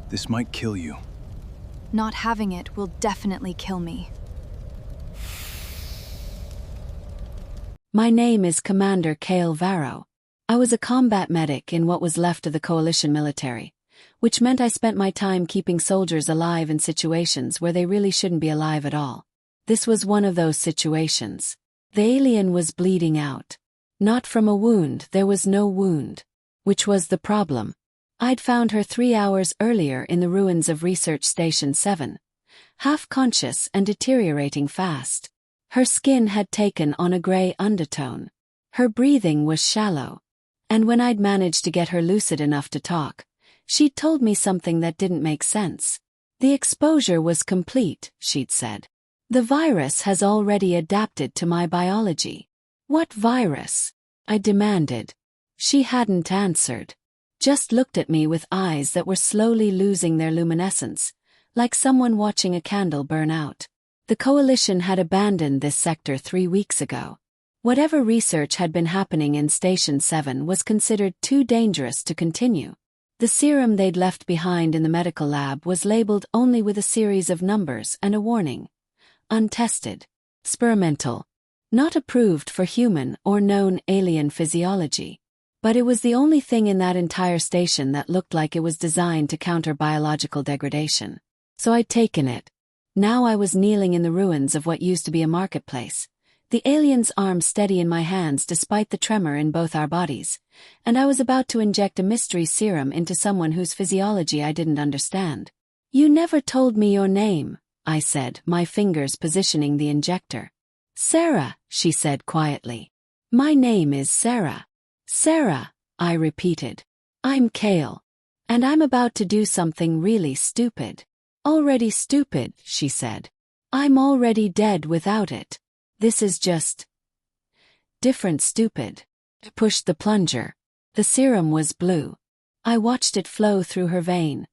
This might kill you. Not having it will definitely kill me. My name is Commander Kael Varro. I was a combat medic in what was left of the coalition military, which meant I spent my time keeping soldiers alive in situations where they really shouldn't be alive at all. This was one of those situations. The alien was bleeding out. Not from a wound, there was no wound. Which was the problem. I'd found her 3 hours earlier in the ruins of Research Station 7. Half conscious and deteriorating fast. Her skin had taken on a gray undertone. Her breathing was shallow. And when I'd managed to get her lucid enough to talk, she'd told me something that didn't make sense. The exposure was complete, she'd said. The virus has already adapted to my biology. What virus? I demanded. She hadn't answered. Just looked at me with eyes that were slowly losing their luminescence, like someone watching a candle burn out. The coalition had abandoned this sector 3 weeks ago. Whatever research had been happening in Station 7 was considered too dangerous to continue. The serum they'd left behind in the medical lab was labeled only with a series of numbers and a warning. Untested. Experimental. Not approved for human or known alien physiology. But it was the only thing in that entire station that looked like it was designed to counter biological degradation. So I'd taken it. Now I was kneeling in the ruins of what used to be a marketplace, the alien's arm steady in my hands despite the tremor in both our bodies, and I was about to inject a mystery serum into someone whose physiology I didn't understand. "You never told me your name," I said, my fingers positioning the injector. "Sera," she said quietly. "My name is Sera." "Sera," I repeated. "I'm Kael. And I'm about to do something really stupid." "Already stupid," she said. "I'm already dead without it. This is just different stupid." I pushed the plunger. The serum was blue. I watched it flow through her vein,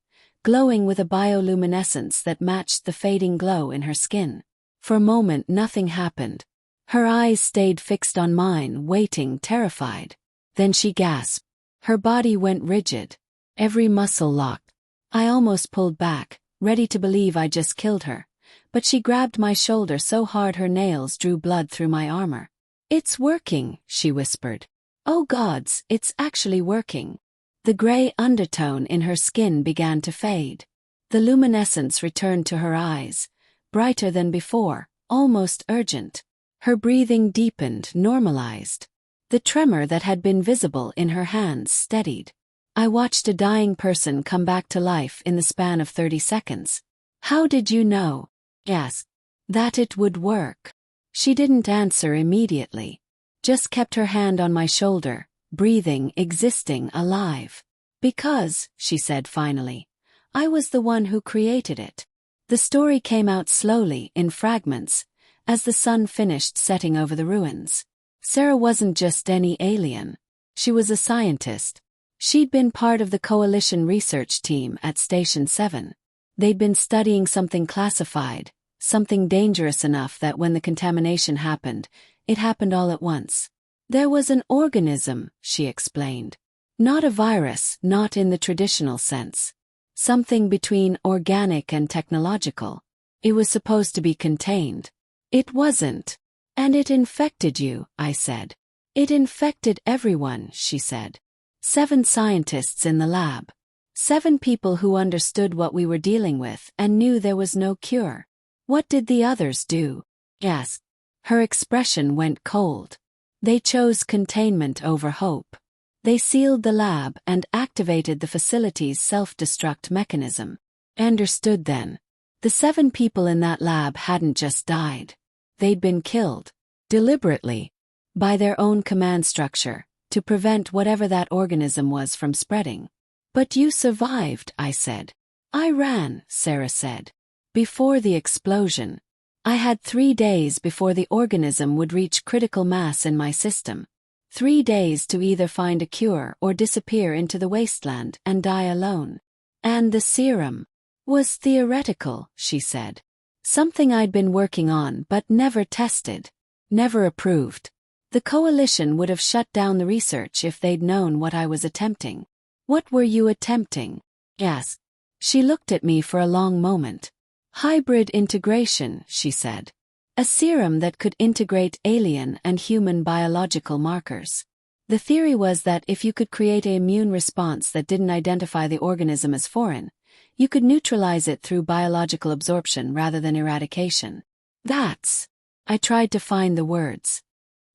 glowing with a bioluminescence that matched the fading glow in her skin. For a moment nothing happened. Her eyes stayed fixed on mine, waiting, terrified. Then she gasped. Her body went rigid. Every muscle locked. I almost pulled back, ready to believe I just killed her, but she grabbed my shoulder so hard her nails drew blood through my armor. "It's working," she whispered. "Oh gods, it's actually working." The gray undertone in her skin began to fade. The luminescence returned to her eyes, brighter than before, almost urgent. Her breathing deepened, normalized. The tremor that had been visible in her hands steadied. I watched a dying person come back to life in the span of 30 seconds. "How did you know?" I asked. "That it would work?" She didn't answer immediately. Just kept her hand on my shoulder, breathing, existing, alive. "Because," she said finally, "I was the one who created it." The story came out slowly, in fragments, as the sun finished setting over the ruins. Sera wasn't just any alien. She was a scientist. She'd been part of the coalition research team at Station 7. They'd been studying something classified, something dangerous enough that when the contamination happened, it happened all at once. There was an organism, she explained. Not a virus, not in the traditional sense. Something between organic and technological. It was supposed to be contained. It wasn't. "And it infected you," I said. "It infected everyone," she said. 7 scientists in the lab. 7 people who understood what we were dealing with and knew there was no cure. What did the others do? I asked. Her expression went cold. They chose containment over hope. They sealed the lab and activated the facility's self-destruct mechanism. I understood then. The 7 people in that lab hadn't just died. They'd been killed. Deliberately. By their own command structure, to prevent whatever that organism was from spreading. "But you survived," I said. "I ran," Sera said. "Before the explosion. I had 3 days before the organism would reach critical mass in my system. 3 days to either find a cure or disappear into the wasteland and die alone. And the serum was theoretical," she said. "Something I'd been working on but never tested. Never approved. The coalition would have shut down the research if they'd known what I was attempting." "What were you attempting?" I asked. She looked at me for a long moment. Hybrid integration, she said. A serum that could integrate alien and human biological markers. The theory was that if you could create an immune response that didn't identify the organism as foreign, you could neutralize it through biological absorption rather than eradication. I tried to find the words.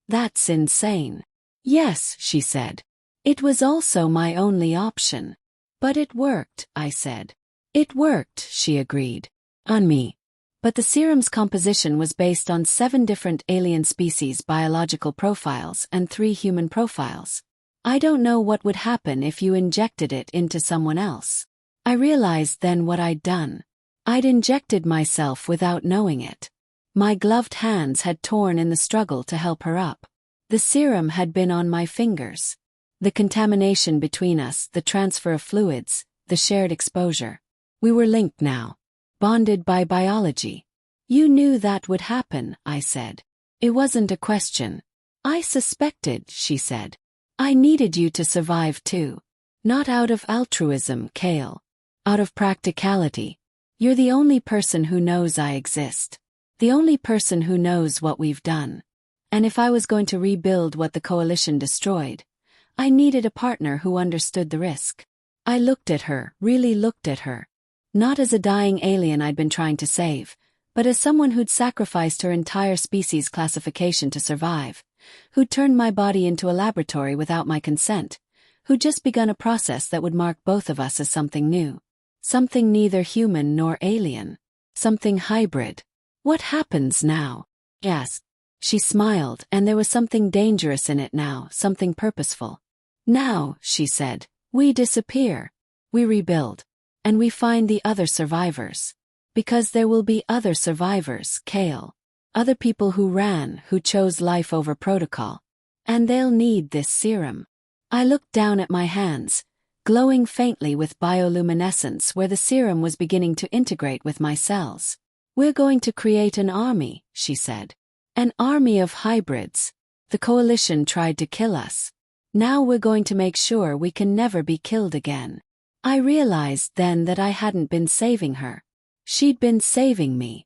That's insane. Yes, she said. It was also my only option. But it worked, I said. It worked, she agreed. On me. But the serum's composition was based on 7 different alien species biological profiles and 3 human profiles. I don't know what would happen if you injected it into someone else. I realized then what I'd done. I'd injected myself without knowing it. My gloved hands had torn in the struggle to help her up. The serum had been on my fingers. The contamination between us, the transfer of fluids, the shared exposure. We were linked now. Bonded by biology. You knew that would happen, I said. It wasn't a question. I suspected, she said. I needed you to survive too. Not out of altruism, Kael. Out of practicality. You're the only person who knows I exist. The only person who knows what we've done. And if I was going to rebuild what the coalition destroyed, I needed a partner who understood the risk. I looked at her, really looked at her. Not as a dying alien I'd been trying to save, but as someone who'd sacrificed her entire species classification to survive, who'd turned my body into a laboratory without my consent, who'd just begun a process that would mark both of us as something new. Something neither human nor alien. Something hybrid. What happens now? Yes. She smiled, and there was something dangerous in it now, something purposeful. Now, she said, we disappear. We rebuild. And we find the other survivors. Because there will be other survivors, Kael. Other people who ran, who chose life over protocol. And they'll need this serum. I looked down at my hands, glowing faintly with bioluminescence where the serum was beginning to integrate with my cells. We're going to create an army, she said. An army of hybrids. The coalition tried to kill us. Now we're going to make sure we can never be killed again. I realized then that I hadn't been saving her. She'd been saving me.